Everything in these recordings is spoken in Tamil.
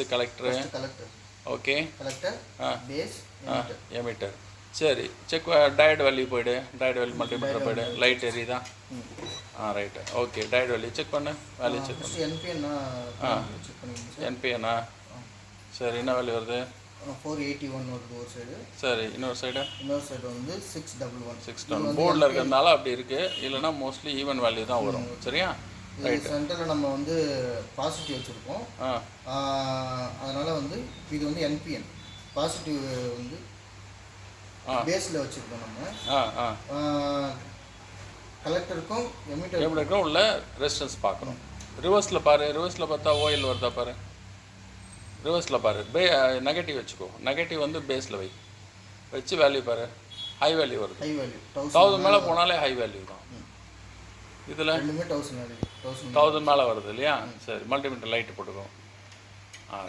இது collector okay collector base emitter சரி செக் டயட் வேல்யூ போய்டு டயட் வேல்யூ மல்டிமீட்டர் போய்டு லைட் எரியுதா right okay diode value check பண்ணு வேல்யூ செக் பண்ணு என்பிஎன்னா சரி என்ன வேல்யூ வருது 481 வருது ஒரு சைடு சரி இன்னொரு சைடு வந்து 611 போர்டில் இருக்கிறதுனால அப்படி இருக்குது இல்லைனா மோஸ்ட்லி ஈவன் வேல்யூ தான் வரும் சரியா ரைட் சென்டரில் நம்ம வந்து பாசிட்டிவ் வச்சுருக்கோம் அதனால் வந்து இது வந்து என்பிஎன் பாசிட்டிவ் வந்து பேஸில் வச்சுருக்கோம் நம்ம கலெக்டருக்கும் எமிட்டருக்கும் உள்ள ரெசிஸ்டன்ஸ் பார்க்குறோம் ரிவர்ஸில் பாரு ரிவர்ஸில் பார்த்தா ஓஎல் வருதா பாரு ரிவர்ஸில் பாரு நெகட்டிவ் வச்சுக்கோ நெகட்டிவ் வந்து பேஸில் வச்சு வேல்யூ பாரு ஹை வேல்யூ வருது 1000 மேலே போனாலே ஹை வேல்யூ தான் இதில் 1000 மேலே வருது இல்லையா சரி மல்டிமீட்டர் லைட்டு போட்டுக்கோ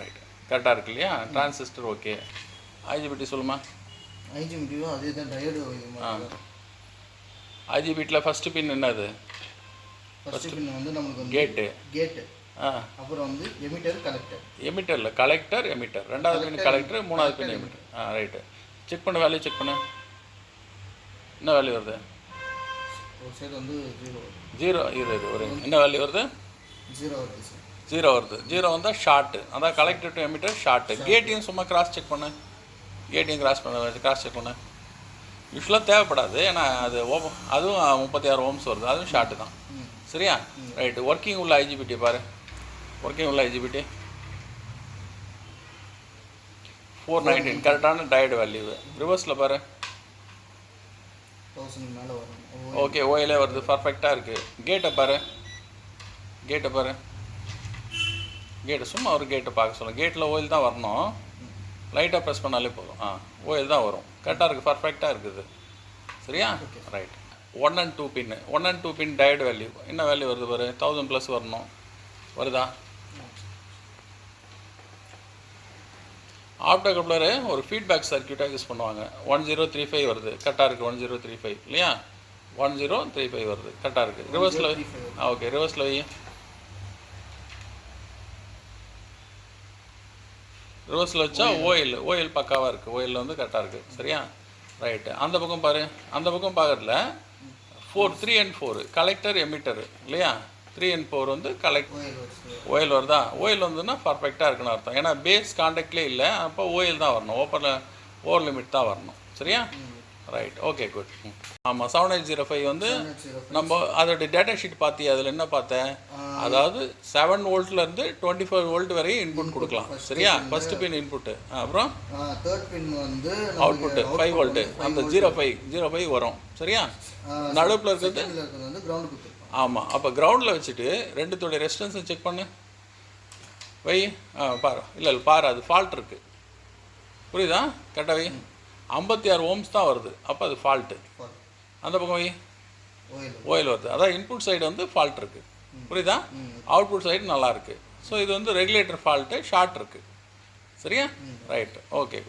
ரைட்டு கரெக்டாக இருக்கு இல்லையா டிரான்சிஸ்டர் ஓகே ஐஜிபிடி சொல்லுமா ஐஜிபிடியும் அதே தான் டயோடு ஐஜிபிட்டியில் ஃபஸ்ட்டு பின் என்னது ஃபஸ்ட்டு பின் வந்து நமக்கு கேட்டு அப்புறம் வந்து எமிட்டரில் கலெக்டர் எமிட்டர் ரெண்டாவது பின் கலெக்டர் மூணாவது பின் எமிட்டர் ரைட்டு செக் பண்ண வேல்யூ செக் பண்ணு என்ன வேல்யூ வருது ஒரு சைடு வந்து ஜீரோ இது ஒரு என்ன வேல்யூ வருது ஜீரோ வருது ஜீரோ வந்தால் ஷார்ட்டு அதான் கலெக்டர் டு எமிட்டர் ஷார்ட்டு கேட்டையும் சும்மா கிராஸ் செக் பண்ணு கேட்டையும் கிராஸ் செக் பண்ணு யூஸ்வலாக தேவைப்படாது ஏன்னா அது அதுவும் 36 ஓம்ஸ் வருது அதுவும் ஷார்ட்டு தான் சரியா ரைட்டு ஒர்க்கிங் உள்ள ஐஜிபிடி பாரு ஒர்க்கிங் உள்ள ஐஜிபிடி 419 கரெக்டான டயட் வேல்யூ ரிவர்ஸில் பாரு 1000 மேலே வரும் ஓகே ஓயிலே வருது பர்ஃபெக்டாக இருக்குது கேட்டை பாரு கேட்டு சும்மா ஒரு கேட்டை பார்க்க சொல்லுங்கள் கேட்டில் ஓயில் தான் வரணும் லைட்டாக ப்ரெஸ் பண்ணாலே போதும் ஓயில் தான் வரும் கரெக்டாக இருக்குது பர்ஃபெக்டாக இருக்குது சரியா right 1 and 2 pin 1 and 2 pin டயட் வேல்யூ என்ன வேல்யூ வருது பாரு 1000 ப்ளஸ் வரணும் வருதா ஆப்டோகப்ளரு ஒரு ஃபீட்பேக் சர்க்யூட்டாக யூஸ் பண்ணுவாங்க 1035 வருது கரெக்டாக இருக்குது 1035 இல்லையா 1035 வருது கரெக்டாக இருக்குது ரிவர்ஸில் ஓகே ரிவர்ஸில் ரிவர்ஸில் வச்சா ஓயில் பக்காவாக இருக்குது ஓயில் வந்து கரெக்டாக இருக்குது சரியா ரைட்டு அந்த பக்கம் பாரு அந்த பக்கம் பார்க்குறதுல 3 and 4 கலெக்டர் எமிட்டர் இல்லையா 3 and 4 வந்து ஓயில் வருதா ஓயில் வந்துன்னா பர்ஃபெக்டாக இருக்குன்னு அர்த்தம் ஏன்னா பேஸ் கான்டாக்ட்லேயே இல்லை அப்போ ஓயில் தான் வரணும் ஓவர் லிமிட் தான் வரணும் சரியா ரைட் ஓகே குட் ஆமாம் 7805 வந்து நம்ம அதோடைய டேட்டா ஷீட் பார்த்தி அதில் என்ன பார்த்தேன் அதாவது 7 வோல்ட்லேருந்து 24 வோல்ட் வரையும் இன்புட் கொடுக்கலாம் சரியா ஃபஸ்ட்டு பின் இன்புட்டு அப்புறம் தேர்ட் பின் வந்து அவுட்புட்டு 5 வோல்ட்டு அந்த 05 வரும் சரியா நடுப்பில் இருக்கிறது ஆமாம் அப்போ கிரவுண்டில் வச்சுட்டு ரெண்டுத்தோடைய ரெசிஸ்டன்ஸை செக் பண்ணு பாரு இல்லை பாரு அது ஃபால்ட் இருக்குது புரியுதா கரெக்டாக 56 ஓம்ஸ் தான் வருது அப்போ அது ஃபால்ட்டு அந்த பக்கம் ஓயில் வருது அதான் இன்புட் சைடு வந்து ஃபால்ட் இருக்குது புரியுதா அவுட்புட் சைடு நல்லா இருக்குது ஸோ இது வந்து ரெகுலேட்டர் ஃபால்ட்டு ஷார்ட் இருக்குது சரியா ரைட்டு ஓகே